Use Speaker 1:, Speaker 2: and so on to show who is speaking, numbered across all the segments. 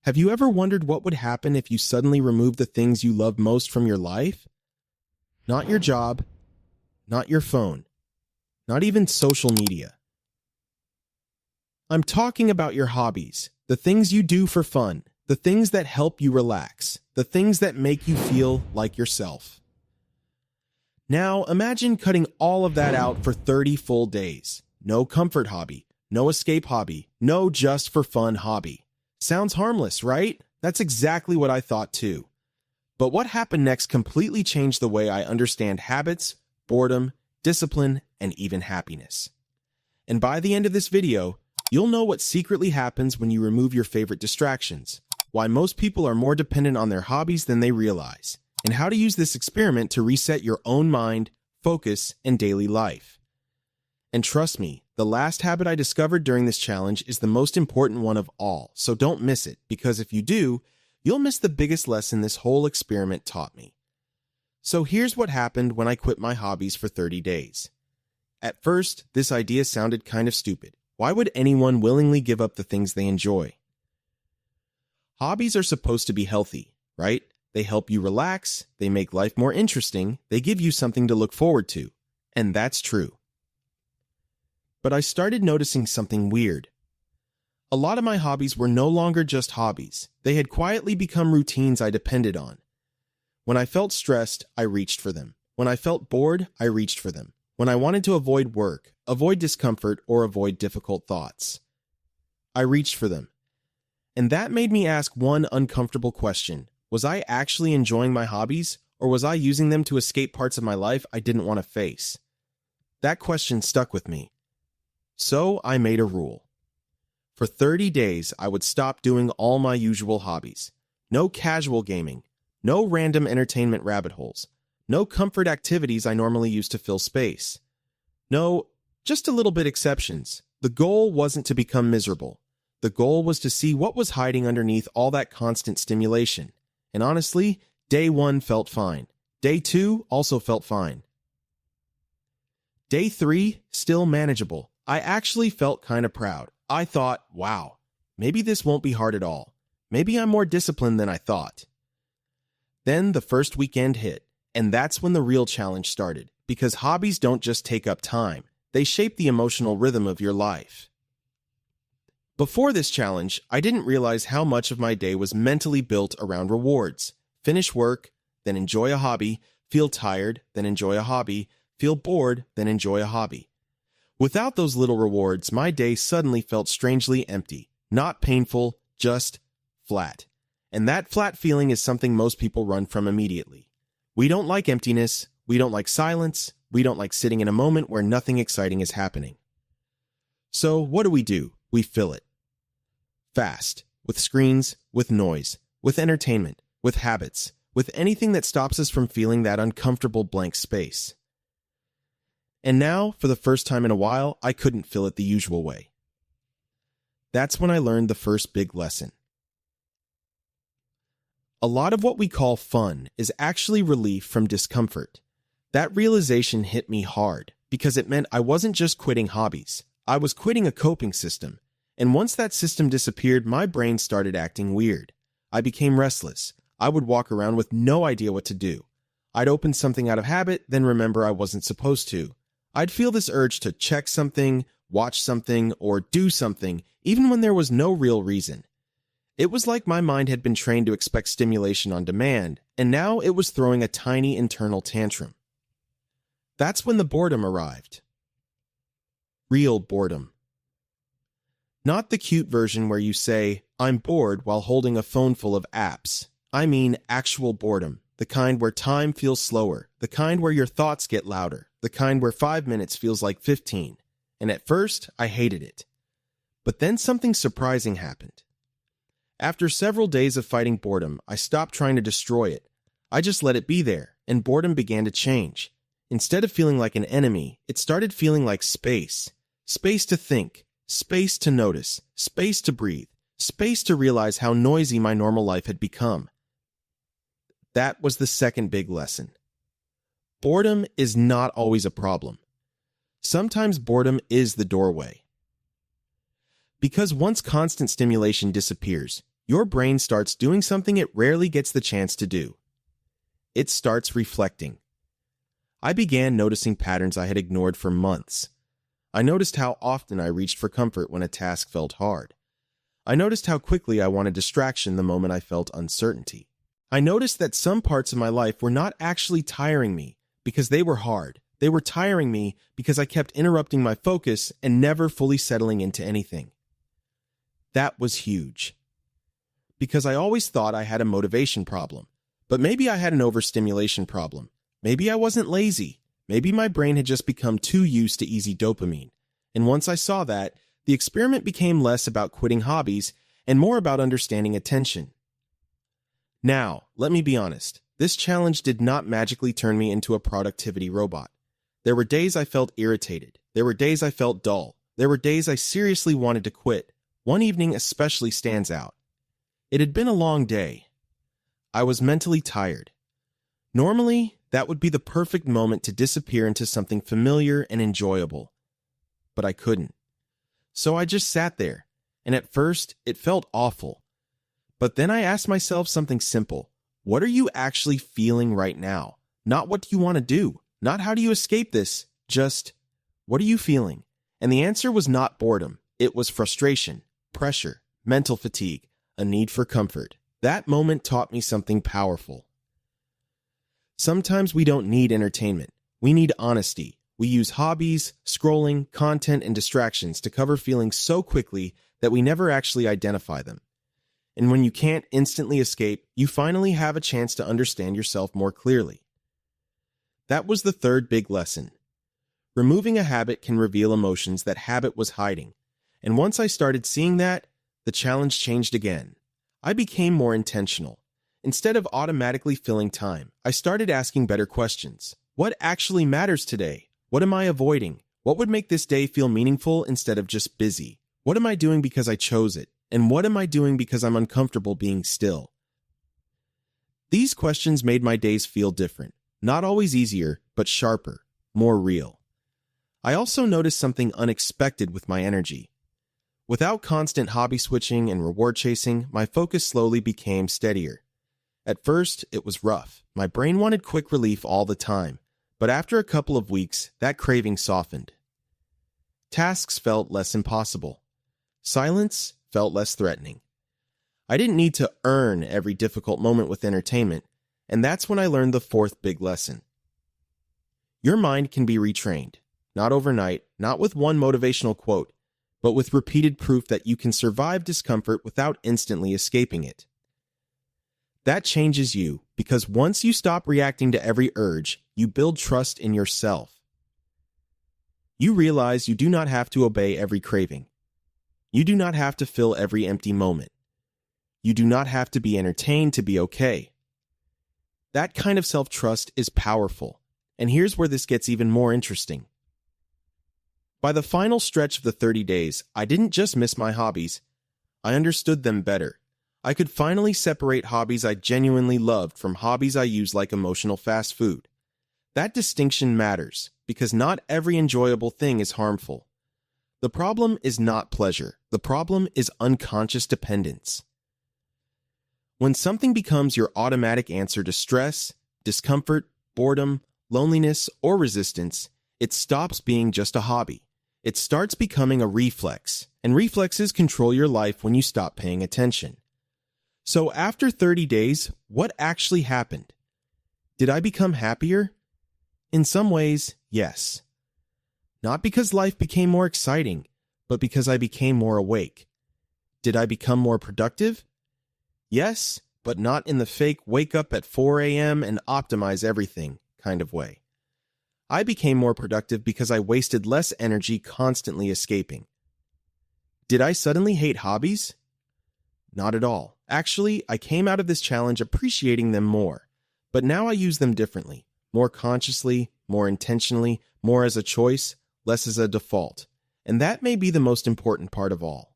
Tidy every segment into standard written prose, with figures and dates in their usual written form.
Speaker 1: Have you ever wondered what would happen if you suddenly removed the things you love most from your life? Not your job, not your phone, not even social media. I'm talking about your hobbies, the things you do for fun, the things that help you relax, the things that make you feel like yourself. Now, imagine cutting all of that out for 30 full days. No comfort hobby, no escape hobby, no just for fun hobby. Sounds harmless, right? That's exactly what I thought too. But what happened next completely changed the way I understand habits, boredom, discipline, and even happiness. And by the end of this video, you'll know what secretly happens when you remove your favorite distractions, why most people are more dependent on their hobbies than they realize, and how to use this experiment to reset your own mind, focus, and daily life. And trust me, the last habit I discovered during this challenge is the most important one of all, so don't miss it, because if you do, you'll miss the biggest lesson this whole experiment taught me. So here's what happened when I quit my hobbies for 30 days. At first, this idea sounded kind of stupid. Why would anyone willingly give up the things they enjoy? Hobbies are supposed to be healthy, right? They help you relax, they make life more interesting, they give you something to look forward to. And that's true. But I started noticing something weird. A lot of my hobbies were no longer just hobbies. They had quietly become routines I depended on. When I felt stressed, I reached for them. When I felt bored, I reached for them. When I wanted to avoid work, avoid discomfort, or avoid difficult thoughts, I reached for them. And that made me ask one uncomfortable question. Was I actually enjoying my hobbies, or was I using them to escape parts of my life I didn't want to face? That question stuck with me. So I made a rule. For 30 days, I would stop doing all my usual hobbies. No casual gaming, no random entertainment rabbit holes, no comfort activities I normally use to fill space. No, just a little bit exceptions. The goal wasn't to become miserable. The goal was to see what was hiding underneath all that constant stimulation. And honestly, day 1 felt fine. Day 2 also felt fine. Day 3, still manageable. I actually felt kind of proud. I thought, wow, maybe this won't be hard at all. Maybe I'm more disciplined than I thought. Then the first weekend hit, and that's when the real challenge started, because hobbies don't just take up time, they shape the emotional rhythm of your life. Before this challenge, I didn't realize how much of my day was mentally built around rewards. Finish work, then enjoy a hobby, feel tired, then enjoy a hobby, feel bored, then enjoy a hobby. Without those little rewards, my day suddenly felt strangely empty. Not painful, just flat. And that flat feeling is something most people run from immediately. We don't like emptiness, we don't like silence, we don't like sitting in a moment where nothing exciting is happening. So what do? We fill it. Fast. With screens, with noise, with entertainment, with habits, with anything that stops us from feeling that uncomfortable blank space. And now, for the first time in a while, I couldn't fill it the usual way. That's when I learned the first big lesson. A lot of what we call fun is actually relief from discomfort. That realization hit me hard, because it meant I wasn't just quitting hobbies. I was quitting a coping system. And once that system disappeared, my brain started acting weird. I became restless. I would walk around with no idea what to do. I'd open something out of habit, then remember I wasn't supposed to. I'd feel this urge to check something, watch something, or do something, even when there was no real reason. It was like my mind had been trained to expect stimulation on demand, and now it was throwing a tiny internal tantrum. That's when the boredom arrived. Real boredom. Not the cute version where you say, "I'm bored," while holding a phone full of apps. I mean actual boredom, the kind where time feels slower, the kind where your thoughts get louder, the kind where 5 minutes feels like 15. And at first, I hated it. But then something surprising happened. After several days of fighting boredom, I stopped trying to destroy it. I just let it be there, and boredom began to change. Instead of feeling like an enemy, it started feeling like space. Space to think, space to notice, space to breathe, space to realize how noisy my normal life had become. That was the second big lesson. Boredom is not always a problem. Sometimes boredom is the doorway. Because once constant stimulation disappears, Your brain starts doing something it rarely gets the chance to do. It starts reflecting. I began noticing patterns I had ignored for months. I noticed how often I reached for comfort when a task felt hard. I noticed how quickly I wanted distraction the moment I felt uncertainty. I noticed that some parts of my life were not actually tiring me because they were hard. They were tiring me because I kept interrupting my focus and never fully settling into anything. That was huge. Because I always thought I had a motivation problem. But maybe I had an overstimulation problem. Maybe I wasn't lazy. Maybe my brain had just become too used to easy dopamine. And once I saw that, the experiment became less about quitting hobbies and more about understanding attention. Now, let me be honest. This challenge did not magically turn me into a productivity robot. There were days I felt irritated. There were days I felt dull. There were days I seriously wanted to quit. One evening especially stands out. It had been a long day. I was mentally tired. Normally, that would be the perfect moment to disappear into something familiar and enjoyable. But I couldn't. So I just sat there, and at first, it felt awful. But then I asked myself something simple. What are you actually feeling right now? Not what do you want to do? Not how do you escape this? Just, what are you feeling? And the answer was not boredom. It was frustration, pressure, mental fatigue, a need for comfort. That moment taught me something powerful. Sometimes we don't need entertainment. We need honesty. We use hobbies, scrolling, content, and distractions to cover feelings so quickly that we never actually identify them. And when you can't instantly escape, you finally have a chance to understand yourself more clearly. That was the third big lesson. Removing a habit can reveal emotions that habit was hiding. And once I started seeing that, the challenge changed again. I became more intentional. Instead of automatically filling time, I started asking better questions. What actually matters today? What am I avoiding? What would make this day feel meaningful instead of just busy? What am I doing because I chose it? And what am I doing because I'm uncomfortable being still? These questions made my days feel different. Not always easier, but sharper, more real. I also noticed something unexpected with my energy. Without constant hobby switching and reward chasing, my focus slowly became steadier. At first, it was rough. My brain wanted quick relief all the time. But after a couple of weeks, that craving softened. Tasks felt less impossible. Silence felt less threatening. I didn't need to earn every difficult moment with entertainment, and that's when I learned the fourth big lesson. Your mind can be retrained, not overnight, not with one motivational quote, but with repeated proof that you can survive discomfort without instantly escaping it. That changes you, because once you stop reacting to every urge, you build trust in yourself. You realize you do not have to obey every craving. You do not have to fill every empty moment. You do not have to be entertained to be okay. That kind of self-trust is powerful, and here's where this gets even more interesting. By the final stretch of the 30 days, I didn't just miss my hobbies. I understood them better. I could finally separate hobbies I genuinely loved from hobbies I use like emotional fast food. That distinction matters, because not every enjoyable thing is harmful. The problem is not pleasure. The problem is unconscious dependence. When something becomes your automatic answer to stress, discomfort, boredom, loneliness, or resistance, it stops being just a hobby. It starts becoming a reflex, and reflexes control your life when you stop paying attention. So after 30 days, what actually happened? Did I become happier? In some ways, yes. Not because life became more exciting, but because I became more awake. Did I become more productive? Yes, but not in the fake wake up at 4 a.m. and optimize everything kind of way. I became more productive because I wasted less energy constantly escaping. Did I suddenly hate hobbies? Not at all. Actually, I came out of this challenge appreciating them more, but now I use them differently, more consciously, more intentionally, more as a choice, less as a default. And that may be the most important part of all.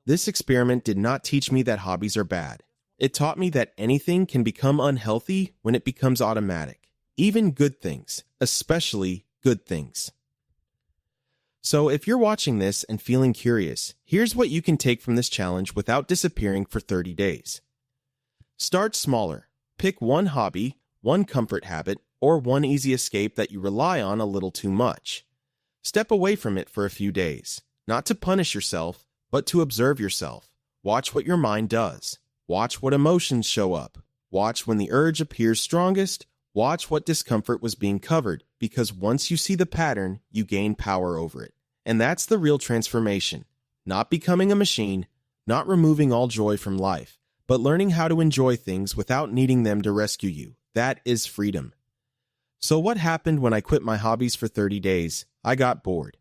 Speaker 1: This experiment did not teach me that hobbies are bad. It taught me that anything can become unhealthy when it becomes automatic. Even good things, especially good things. So if you're watching this and feeling curious, here's what you can take from this challenge without disappearing for 30 days. Start smaller. Pick one hobby, one comfort habit, or one easy escape that you rely on a little too much. Step away from it for a few days, not to punish yourself, but to observe yourself. Watch what your mind does. Watch what emotions show up. Watch when the urge appears strongest. Watch what discomfort was being covered, because once you see the pattern, you gain power over it. And that's the real transformation. Not becoming a machine, not removing all joy from life, but learning how to enjoy things without needing them to rescue you. That is freedom. So what happened when I quit my hobbies for 30 days? I got bored.